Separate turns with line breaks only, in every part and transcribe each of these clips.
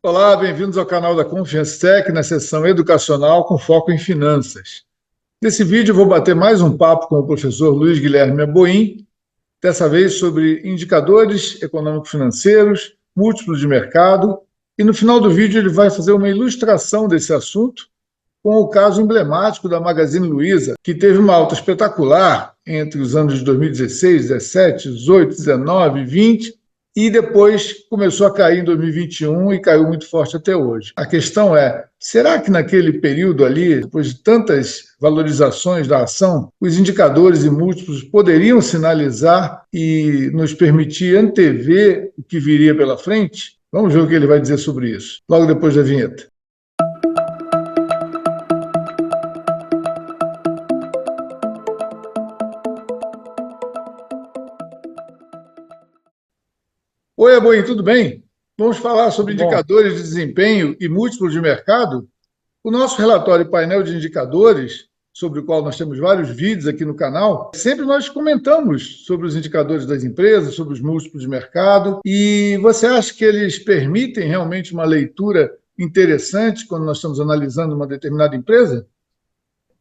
Olá, bem-vindos ao canal da Confiance Tech, na seção educacional com foco em finanças. Nesse vídeo, eu vou bater mais um papo com o professor Luiz Guilherme Aboim, dessa vez sobre indicadores econômico-financeiros, múltiplos de mercado, e no final do vídeo ele vai fazer uma ilustração desse assunto com o caso emblemático da Magazine Luiza, que teve uma alta espetacular entre os anos de 2016, 17, 18, 19 e 20, e depois começou a cair em 2021 e caiu muito forte até hoje. A questão é, será que naquele período ali, depois de tantas valorizações da ação, os indicadores e múltiplos poderiam sinalizar e nos permitir antever o que viria pela frente? Vamos ver o que ele vai dizer sobre isso, logo depois da vinheta. Oi, Aboim, tudo bem? Vamos falar sobre
Tudo bom?
indicadores de desempenho e múltiplos de mercado? O nosso relatório painel de indicadores, sobre o qual nós temos vários vídeos aqui no canal, sempre nós comentamos sobre os indicadores das empresas, sobre os múltiplos de mercado, e você acha que eles permitem realmente uma leitura interessante quando nós estamos analisando uma determinada empresa?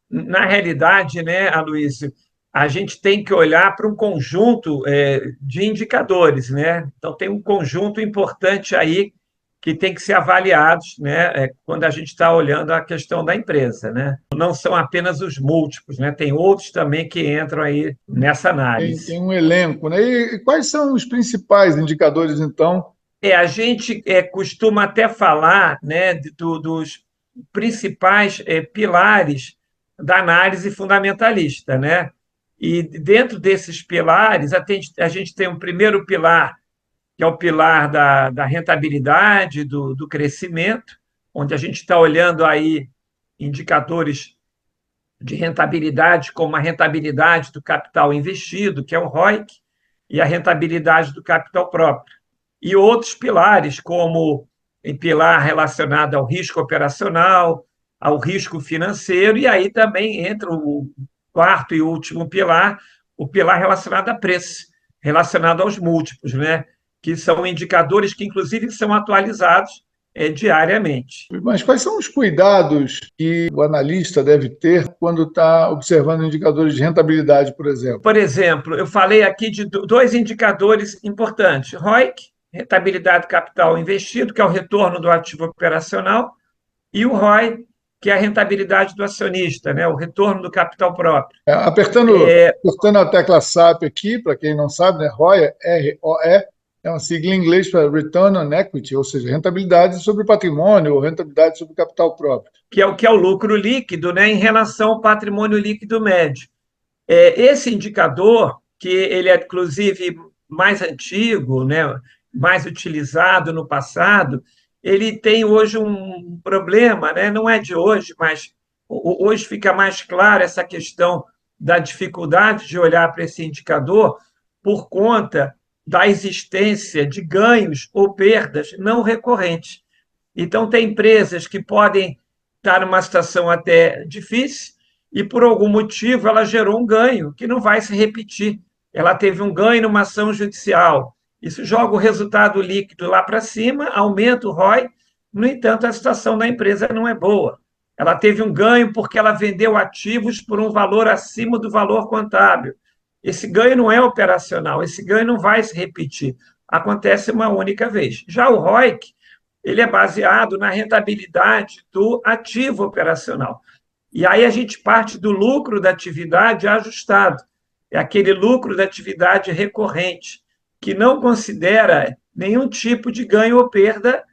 Na realidade, né, Aloysio, a gente tem que olhar para um conjunto de indicadores, né? Então, tem um conjunto importante aí que tem que ser avaliados, né, quando a gente está olhando a questão da empresa, né? Não são apenas os múltiplos, né? Tem outros também que entram aí nessa
Tem
análise.
um elenco, né? E quais são os principais indicadores, então?
A gente costuma até falar, né, dos principais pilares da análise fundamentalista, né? E dentro desses pilares, a gente tem um primeiro pilar, que é o pilar da rentabilidade, do crescimento, onde a gente está olhando aí indicadores de rentabilidade, como a rentabilidade do capital investido, que é o ROIC, e a rentabilidade do capital próprio. E outros pilares, como em pilar relacionado ao risco operacional, ao risco financeiro, e aí também entra o quarto e último pilar, o pilar relacionado a preço, relacionado aos múltiplos, né? Que são indicadores que, inclusive, são atualizados diariamente.
Mas quais são os cuidados que o analista deve ter quando está observando indicadores de rentabilidade, por exemplo?
Por exemplo, eu falei aqui de dois indicadores importantes: ROIC, rentabilidade do capital investido, que é o retorno do ativo operacional, e o ROI, que é a rentabilidade do acionista, né? O retorno do capital próprio.
Apertando a tecla SAP aqui, para quem não sabe, né, ROE, ROE, é uma sigla em inglês para Return on Equity, ou seja, rentabilidade sobre o patrimônio ou rentabilidade sobre o capital próprio.
Que é o lucro líquido, né, em relação ao patrimônio líquido médio. Esse indicador, que ele é inclusive mais antigo, né, mais utilizado no passado, ele tem hoje um problema, né, não é de hoje, mas hoje fica mais clara essa questão da dificuldade de olhar para esse indicador por conta da existência de ganhos ou perdas não recorrentes. Então, tem empresas que podem estar numa situação até difícil e, por algum motivo, ela gerou um ganho que não vai se repetir. Ela teve um ganho numa ação judicial. Isso joga o resultado líquido lá para cima, aumenta o ROI. No entanto, a situação da empresa não é boa. Ela teve um ganho porque ela vendeu ativos por um valor acima do valor contábil. Esse ganho não é operacional, esse ganho não vai se repetir. Acontece uma única vez. Já o ROIC, ele é baseado na rentabilidade do ativo operacional. E aí a gente parte do lucro da atividade ajustado. É aquele lucro da atividade recorrente, que não considera nenhum tipo de ganho ou perda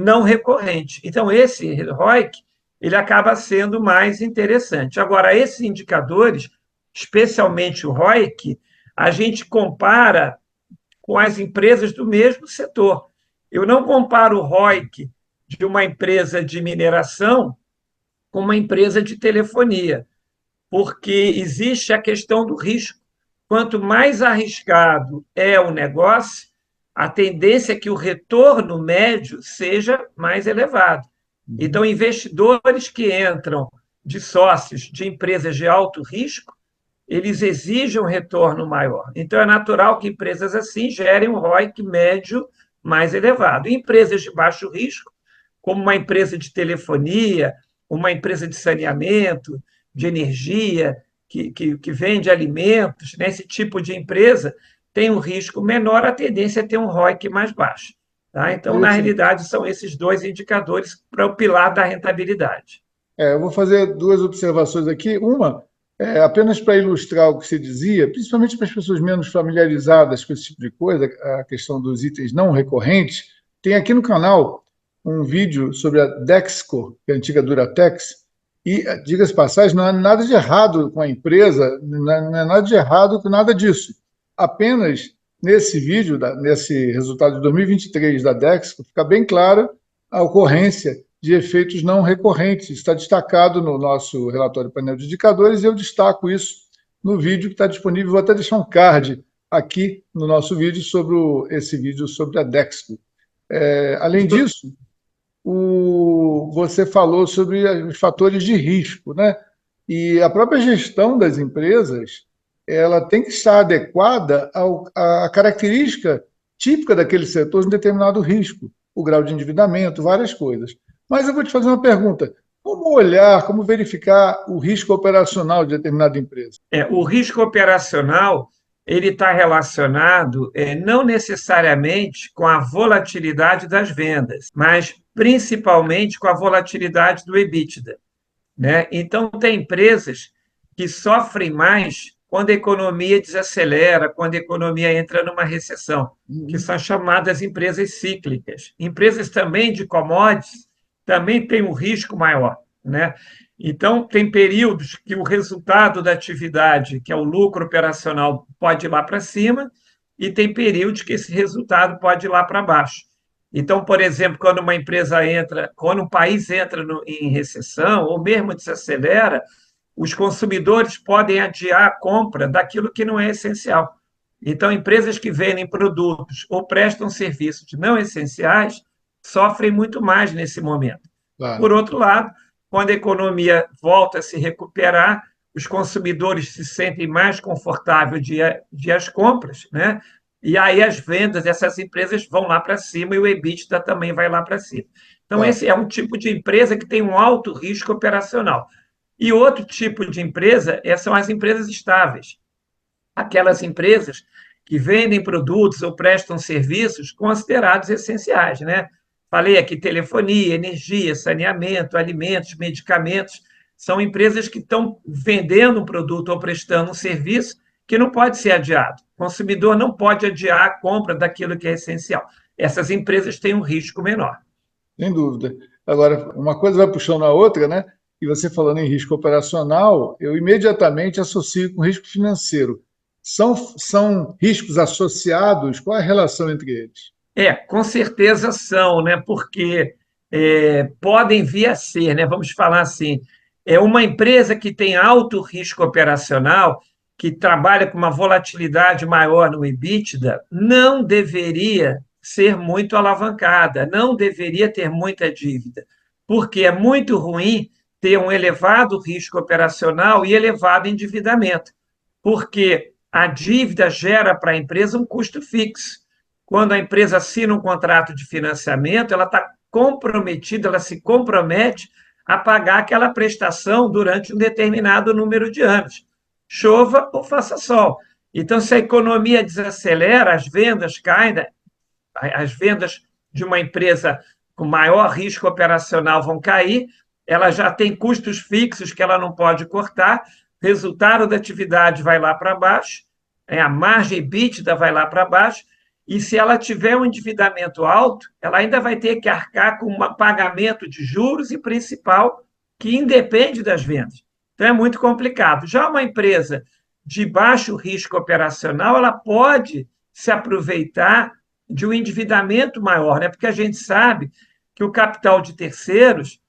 não recorrente. Então, esse ROIC, ele acaba sendo mais interessante. Agora, esses indicadores, especialmente o ROIC, a gente compara com as empresas do mesmo setor. Eu não comparo o ROIC de uma empresa de mineração com uma empresa de telefonia, porque existe a questão do risco. Quanto mais arriscado é o negócio, a tendência é que o retorno médio seja mais elevado. Então, investidores que entram de sócios de empresas de alto risco, eles exigem um retorno maior. Então, é natural que empresas assim gerem um ROIC médio mais elevado. E empresas de baixo risco, como uma empresa de telefonia, uma empresa de saneamento, de energia, que vende alimentos, né? Esse tipo de empresa tem um risco menor, a tendência é ter um ROIC mais baixo. Tá? Então, na
Interessante.
realidade, são esses dois indicadores para o pilar da rentabilidade.
Eu vou fazer duas observações aqui. Uma, apenas para ilustrar o que você dizia, principalmente para as pessoas menos familiarizadas com esse tipo de coisa, a questão dos itens não recorrentes, tem aqui no canal um vídeo sobre a Dexco, que é a antiga Duratex, e, diga-se de passagem, não há nada de errado com a empresa, não é nada de errado com nada disso. Apenas nesse vídeo, nesse resultado de 2023 da Dexco, fica bem clara a ocorrência de efeitos não recorrentes. Está destacado no nosso relatório painel de indicadores e eu destaco isso no vídeo que está disponível. Vou até deixar um card aqui no nosso vídeo sobre esse vídeo sobre a Dexco. Além disso, você falou sobre os fatores de risco, né? E a própria gestão das empresas, ela tem que estar adequada à característica típica daquele setor, um determinado risco, o grau de endividamento, várias coisas. Mas eu vou te fazer uma pergunta: como olhar, como verificar o risco operacional de determinada empresa?
O risco operacional ele está relacionado não necessariamente com a volatilidade das vendas, mas principalmente com a volatilidade do EBITDA. Né? Então, tem empresas que sofrem mais quando a economia desacelera, quando a economia entra numa recessão, que são chamadas empresas cíclicas. Empresas também de commodities também têm um risco maior. Né? Então, tem períodos que o resultado da atividade, que é o lucro operacional, pode ir lá para cima, e tem períodos que esse resultado pode ir lá para baixo. Então, por exemplo, quando uma empresa entra, quando um país entra em recessão, ou mesmo desacelera, os consumidores podem adiar a compra daquilo que não é essencial. Então, empresas que vendem produtos ou prestam serviços não essenciais sofrem muito mais nesse momento.
Claro.
Por outro lado, quando a economia volta a se recuperar, os consumidores se sentem mais confortáveis de as compras, né? E aí as vendas dessas empresas vão lá para cima e o EBITDA também vai lá para cima. Então,
Claro.
esse é um tipo de empresa que tem um alto risco operacional. E outro tipo de empresa são as empresas estáveis, aquelas empresas que vendem produtos ou prestam serviços considerados essenciais, né? Falei aqui telefonia, energia, saneamento, alimentos, medicamentos. São empresas que estão vendendo um produto ou prestando um serviço que não pode ser adiado. O consumidor não pode adiar a compra daquilo que é essencial. Essas empresas têm um risco menor.
Sem dúvida. Agora, uma coisa vai puxando a outra, né? E você falando em risco operacional, eu imediatamente associo com risco financeiro. São riscos associados? Qual é a relação entre eles?
Com certeza são, né? Porque podem vir a ser, né? Vamos falar assim, uma empresa que tem alto risco operacional, que trabalha com uma volatilidade maior no EBITDA, não deveria ser muito alavancada, não deveria ter muita dívida, porque é muito ruim ter um elevado risco operacional e elevado endividamento, porque a dívida gera para a empresa um custo fixo. Quando a empresa assina um contrato de financiamento, ela está comprometida, ela se compromete a pagar aquela prestação durante um determinado número de anos, chova ou faça sol. Então, se a economia desacelera, as vendas caem, as vendas de uma empresa com maior risco operacional vão cair, ela já tem custos fixos que ela não pode cortar, resultado da atividade vai lá para baixo, a margem EBITDA vai lá para baixo, e se ela tiver um endividamento alto, ela ainda vai ter que arcar com um pagamento de juros e principal que independe das vendas. Então é muito complicado. Já uma empresa de baixo risco operacional, ela pode se aproveitar de um endividamento maior, né? Porque a gente sabe que o capital de terceiros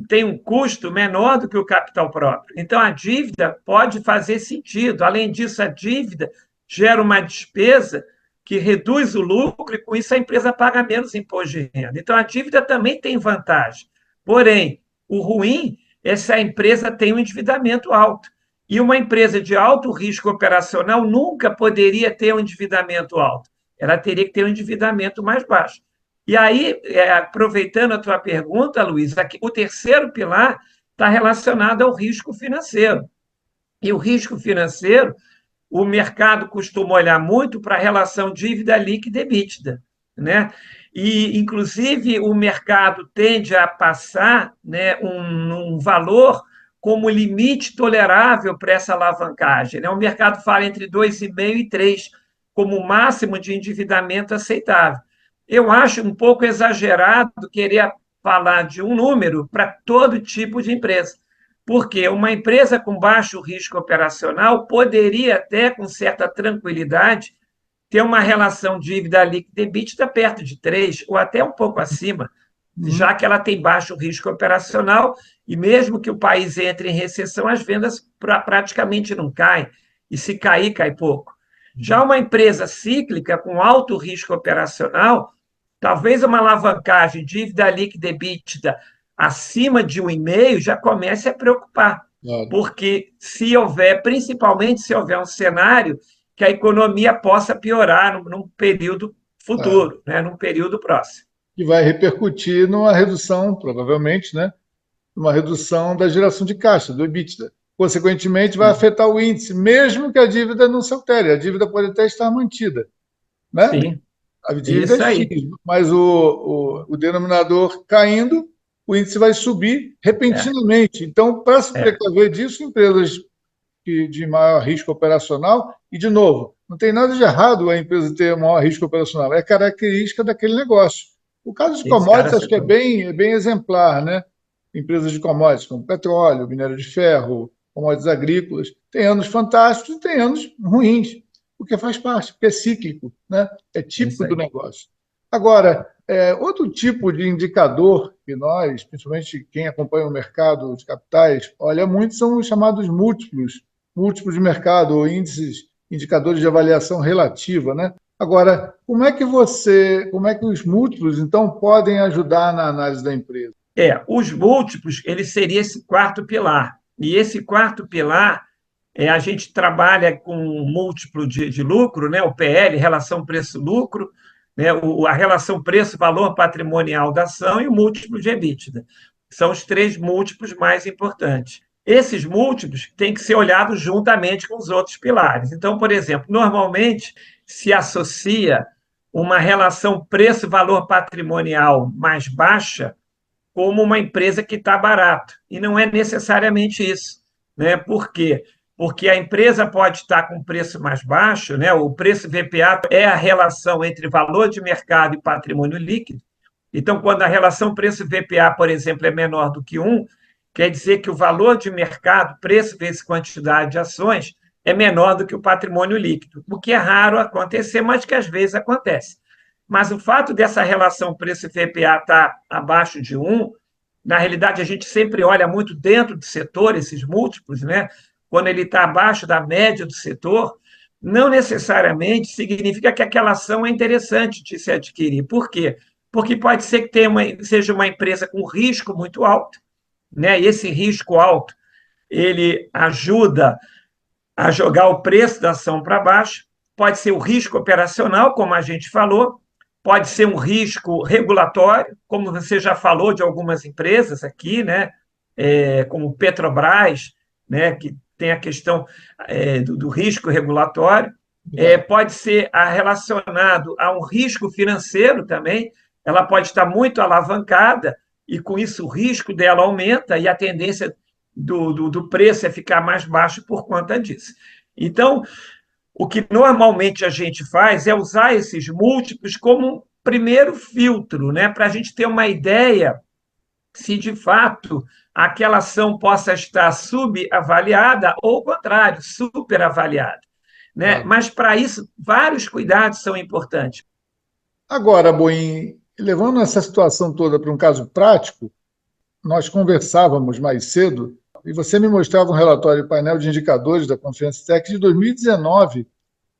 tem um custo menor do que o capital próprio. Então, a dívida pode fazer sentido. Além disso, a dívida gera uma despesa que reduz o lucro e, com isso, a empresa paga menos imposto de renda. Então, a dívida também tem vantagem. Porém, o ruim é se a empresa tem um endividamento alto. E uma empresa de alto risco operacional nunca poderia ter um endividamento alto, ela teria que ter um endividamento mais baixo. E aí, aproveitando a tua pergunta, Luiz, aqui, o terceiro pilar está relacionado ao risco financeiro. E o risco financeiro, o mercado costuma olhar muito para a relação dívida líquida e EBITDA, né? E, inclusive, o mercado tende a passar, né, um valor como limite tolerável para essa alavancagem, né? O mercado fala entre 2,5 e 3 como máximo de endividamento aceitável. Eu acho um pouco exagerado querer falar de um número para todo tipo de empresa, porque uma empresa com baixo risco operacional poderia até, com certa tranquilidade, ter uma relação dívida líquida e EBITDA perto de 3 ou até um pouco acima, já que ela tem baixo risco operacional e mesmo que o país entre em recessão, as vendas praticamente não caem, e se cair, cai pouco. Já uma empresa cíclica com alto risco operacional, talvez uma alavancagem dívida líquida e EBITDA acima de 1,5 já comece a preocupar,
Claro.
porque se houver, principalmente se houver um cenário que a economia possa piorar num período
É.
futuro, né, num período próximo.
Que vai repercutir numa redução, provavelmente, né? Uma redução da geração de caixa, do EBITDA. Consequentemente, vai
Sim,
afetar o índice, mesmo que a dívida não se altere. A dívida pode até estar mantida, né?
sim,
A dívida é
isso
X,
aí.
mas o denominador caindo, o índice vai subir
É,
repentinamente. Então, para se
é,
precaver disso, empresas de maior risco operacional, e, de novo, não tem nada de errado a empresa ter maior risco operacional, é característica daquele negócio. O caso de
esse cara
commodities, acho que
citou.
é bem exemplar, né? Empresas de commodities, como petróleo, minério de ferro, commodities agrícolas, tem anos fantásticos e tem anos ruins, porque faz parte, porque é cíclico, né? É
Isso
típico do
aí.
negócio. Agora, outro tipo de indicador que nós, principalmente quem acompanha o mercado de capitais, olha muito são os chamados múltiplos de mercado, ou índices, indicadores de avaliação relativa, né? Agora, como é que os múltiplos, então, podem ajudar na análise da empresa?
Os múltiplos, ele seria esse quarto pilar. E esse quarto pilar, a gente trabalha com múltiplo de lucro, né, o PL, relação preço-lucro, né, a relação preço-valor patrimonial da ação e o múltiplo de EBITDA. São os três múltiplos mais importantes. Esses múltiplos têm que ser olhados juntamente com os outros pilares. Então, por exemplo, normalmente se associa uma relação preço-valor patrimonial mais baixa como uma empresa que está barato. E não é necessariamente isso. Né? Por quê? Porque a empresa pode estar com preço mais baixo, né? O preço VPA é a relação entre valor de mercado e patrimônio líquido. Então, quando a relação preço-VPA, por exemplo, é menor do que 1, quer dizer que o valor de mercado, preço vezes quantidade de ações, é menor do que o patrimônio líquido, o que é raro acontecer, mas que às vezes acontece. Mas o fato dessa relação preço-VPA estar abaixo de 1, na realidade, a gente sempre olha muito dentro do setor, esses múltiplos, né? Quando ele está abaixo da média do setor, não necessariamente significa que aquela ação é interessante de se adquirir. Por quê? Porque pode ser que seja uma empresa com risco muito alto, né? E esse risco alto ele ajuda a jogar o preço da ação para baixo. Pode ser o risco operacional, como a gente falou, pode ser um risco regulatório, como você já falou de algumas empresas aqui, né? Como Petrobras, né? Que tem a questão do risco regulatório.
Legal.
Pode ser relacionado a um risco financeiro também, ela pode estar muito alavancada e com isso o risco dela aumenta e a tendência do preço é ficar mais baixo por conta disso. Então, o que normalmente a gente faz é usar esses múltiplos como um primeiro filtro, né, para a gente ter uma ideia se de fato aquela ação possa estar subavaliada ou, ao contrário, superavaliada. Né?
Claro.
Mas, para isso, vários cuidados são importantes.
Agora, Boim, levando essa situação toda para um caso prático, nós conversávamos mais cedo e você me mostrava um relatório painel de indicadores da Confiança Tech de 2019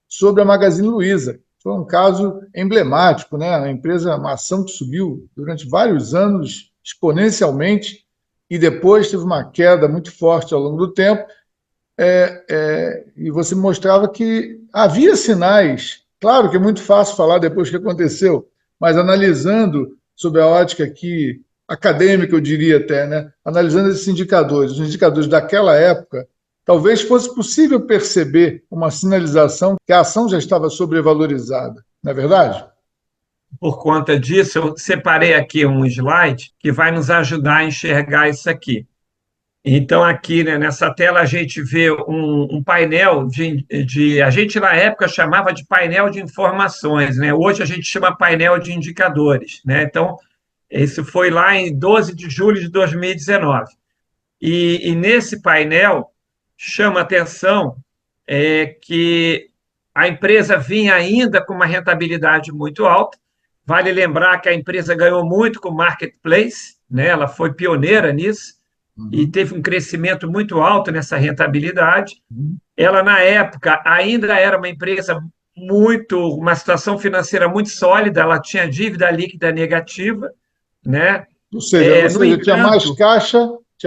sobre a Magazine Luiza. Foi um caso emblemático, né? A empresa, uma ação que subiu durante vários anos exponencialmente e depois teve uma queda muito forte ao longo do tempo. E você mostrava que havia sinais Claro que é muito fácil falar depois que aconteceu, mas analisando sob a ótica aqui acadêmica, eu diria até, né? Analisando esses indicadores, os indicadores daquela época, talvez fosse possível perceber uma sinalização que a ação já estava sobrevalorizada, não é verdade?
Por conta disso, eu separei aqui um slide que vai nos ajudar a enxergar isso aqui. Então, aqui, né, nessa tela, a gente vê um painel a gente, na época, chamava de painel de informações, né? Hoje a gente chama painel de indicadores, né? Então, isso foi lá em 12 de julho de 2019. E nesse painel, chama atenção que a empresa vinha ainda com uma rentabilidade muito alta. Vale lembrar que a empresa ganhou muito com o marketplace, né? Ela foi pioneira nisso e
Uhum.
teve um crescimento muito alto nessa rentabilidade. Ela, na época, ainda era uma empresa uma situação financeira muito sólida, ela tinha dívida líquida negativa, né?
Ou
No
seja,
entanto,
tinha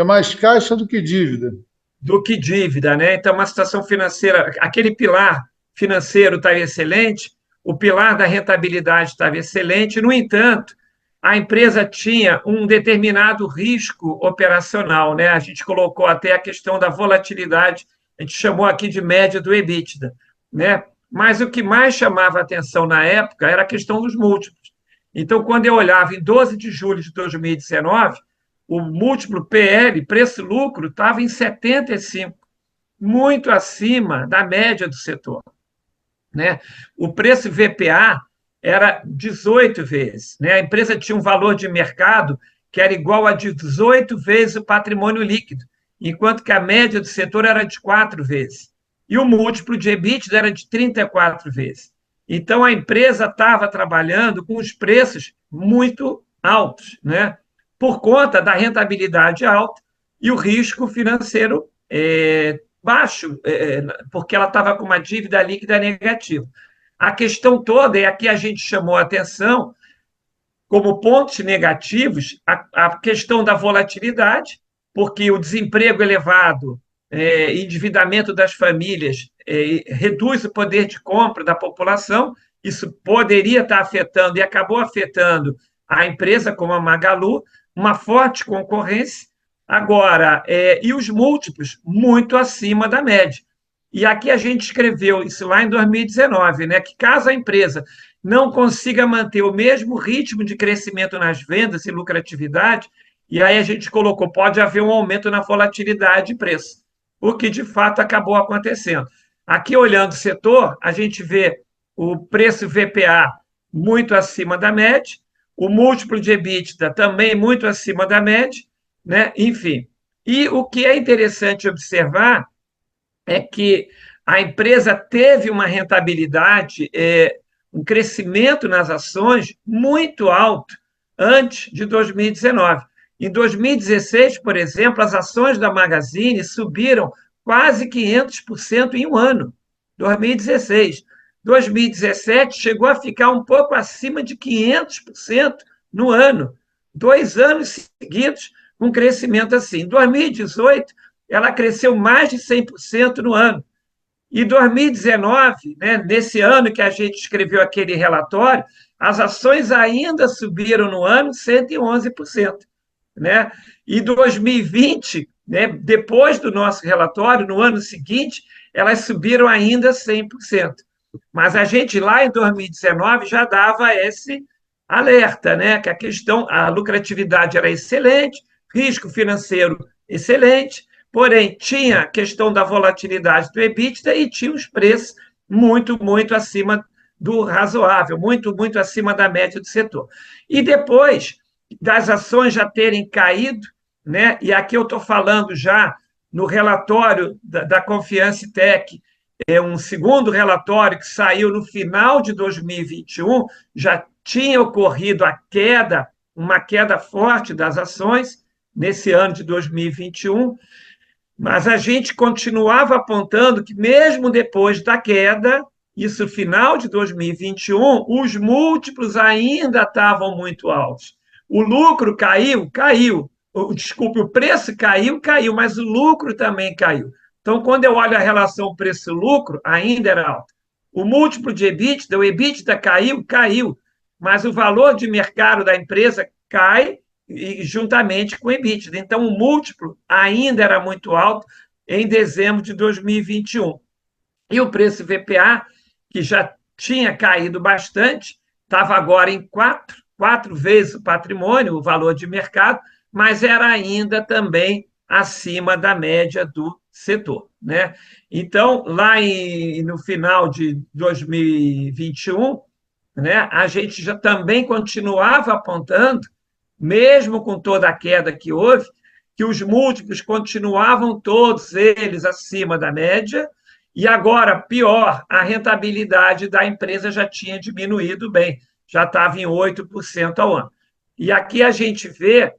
mais caixa do que dívida.
do que dívida, né? Então, uma situação financeira, aquele pilar financeiro estava excelente, o pilar da rentabilidade estava excelente, no entanto, a empresa tinha um determinado risco operacional, né? A gente colocou até a questão da volatilidade, a gente chamou aqui de média do EBITDA, né? Mas o que mais chamava a atenção na época era a questão dos múltiplos. Então, quando eu olhava em 12 de julho de 2019, o múltiplo PL, preço-lucro, estava em 75, muito acima da média do setor, né? O preço VPA era 18 vezes, né? A empresa tinha um valor de mercado que era igual a 18 vezes o patrimônio líquido, enquanto que a média do setor era de 4 vezes. E o múltiplo de EBITDA era de 34 vezes. Então, a empresa estava trabalhando com os preços muito altos, né? Por conta da rentabilidade alta e o risco financeiro baixo, porque ela estava com uma dívida líquida negativa. A questão toda é a que a gente chamou a atenção como pontos negativos a questão da volatilidade, porque o desemprego elevado, endividamento das famílias, reduz o poder de compra da população, isso poderia estar afetando e acabou afetando a empresa como a Magalu, uma forte concorrência. Agora, e os múltiplos muito acima da média. E aqui a gente escreveu isso lá em 2019, né, que caso a empresa não consiga manter o mesmo ritmo de crescimento nas vendas e lucratividade, e aí a gente colocou, pode haver um aumento na volatilidade de preço, o que de fato acabou acontecendo. Aqui, olhando o setor, a gente vê o preço VPA muito acima da média, o múltiplo de EBITDA também muito acima da média, né? Enfim. E o que é interessante observar é que a empresa teve uma rentabilidade, um crescimento nas ações muito alto antes de 2019. Em 2016, por exemplo, as ações da Magazine subiram quase 500% em um ano. 2016. 2017 chegou a ficar um pouco acima de 500% no ano. 2 anos seguidos com crescimento assim. Em 2018, ela cresceu mais de 100% no ano. E 2019, né, nesse ano que a gente escreveu aquele relatório, as ações ainda subiram no ano 111%. Né? E 2020, né, depois do nosso relatório, no ano seguinte, elas subiram ainda 100%. Mas a gente lá em 2019 já dava esse alerta, né, que a lucratividade era excelente, risco financeiro excelente, porém tinha a questão da volatilidade do EBITDA e tinha os preços muito, muito acima do razoável, muito, muito acima da média do setor. E depois das ações já terem caído, né? E aqui eu estou falando já no relatório da Confiance Tech, um segundo relatório que saiu no final de 2021, já tinha ocorrido uma queda forte das ações nesse ano de 2021, mas a gente continuava apontando que, mesmo depois da queda, isso no final de 2021, os múltiplos ainda estavam muito altos. O lucro caiu? Caiu. Desculpe, o preço caiu? Caiu, mas o lucro também caiu. Então, quando eu olho a relação preço-lucro, ainda era alta. O múltiplo de EBITDA, o EBITDA caiu, mas o valor de mercado da empresa cai juntamente com o EBITDA. Então, o múltiplo ainda era muito alto em dezembro de 2021. E o preço VPA, que já tinha caído bastante, estava agora em quatro vezes o patrimônio, o valor de mercado, mas era ainda também acima da média do setor, né? Então, no final de 2021, né, a gente já também continuava apontando, mesmo com toda a queda que houve, que os múltiplos continuavam todos eles acima da média, e agora, pior, a rentabilidade da empresa já tinha diminuído bem, já estava em 8% ao ano. E aqui a gente vê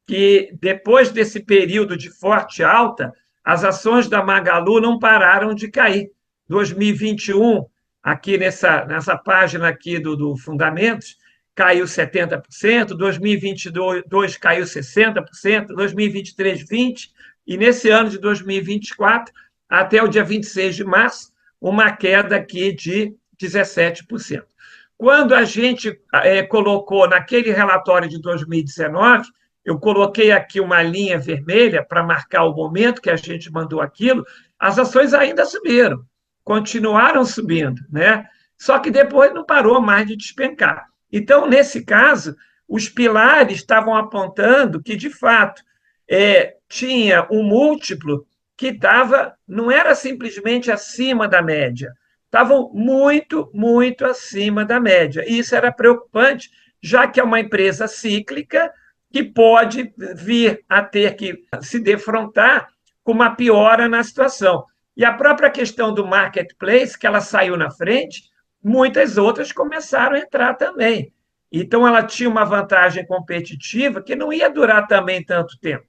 que, depois desse período de forte alta, as ações da Magalu não pararam de cair. 2021, aqui nessa página aqui do Fundamentos, caiu 70%, 2022 caiu 60%, 2023, 20%, e nesse ano de 2024, até o dia 26 de março, uma queda aqui de 17%. Quando a gente colocou naquele relatório de 2019, eu coloquei aqui uma linha vermelha para marcar o momento que a gente mandou aquilo, as ações ainda subiram, continuaram subindo, né? Só que depois não parou mais de despencar. Então, nesse caso, os pilares estavam apontando que, de fato, tinha um múltiplo que não era simplesmente acima da média, estavam muito, muito acima da média. E isso era preocupante, já que é uma empresa cíclica que pode vir a ter que se defrontar com uma piora na situação. E a própria questão do marketplace, que ela saiu na frente, muitas outras começaram a entrar também. Então, ela tinha uma vantagem competitiva que não ia durar também tanto tempo.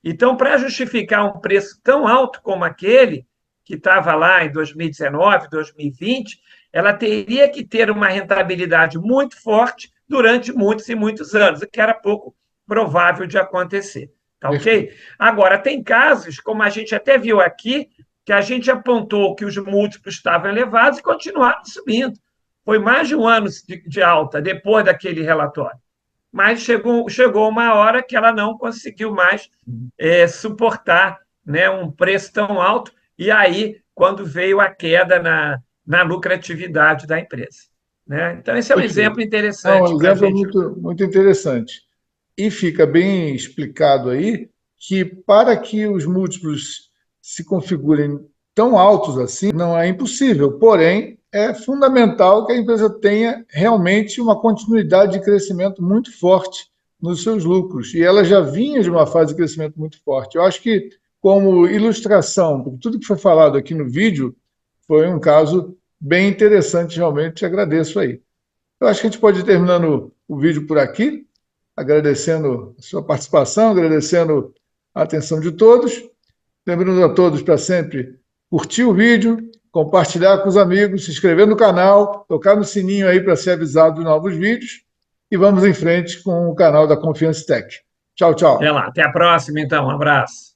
Então, para justificar um preço tão alto como aquele, que estava lá em 2019, 2020, ela teria que ter uma rentabilidade muito forte durante muitos e muitos anos, o que era pouco provável de acontecer. Tá ok? Agora, tem casos, como a gente até viu aqui, que a gente apontou que os múltiplos estavam elevados e continuaram subindo. Foi mais de um ano de alta depois daquele relatório. Mas chegou uma hora que ela não conseguiu mais suportar, né, um preço tão alto, e aí, quando veio a queda na lucratividade da empresa. Né? Então, esse é um exemplo interessante
Um
para a
exemplo
gente.
muito, muito interessante. E fica bem explicado aí que, para que os múltiplos se configurem tão altos assim, não é impossível. Porém, é fundamental que a empresa tenha realmente uma continuidade de crescimento muito forte nos seus lucros. E ela já vinha de uma fase de crescimento muito forte. Eu acho que, como ilustração, tudo que foi falado aqui no vídeo foi um caso bem interessante, realmente. Te agradeço aí. Eu acho que a gente pode ir terminando o vídeo por aqui, agradecendo a sua participação, agradecendo a atenção de todos. Lembrando a todos para sempre curtir o vídeo, compartilhar com os amigos, se inscrever no canal, tocar no sininho aí para ser avisado de novos vídeos. E vamos em frente com o canal da Confiance Tech. Tchau,
Até
tchau.
lá, até a próxima, então. Um abraço.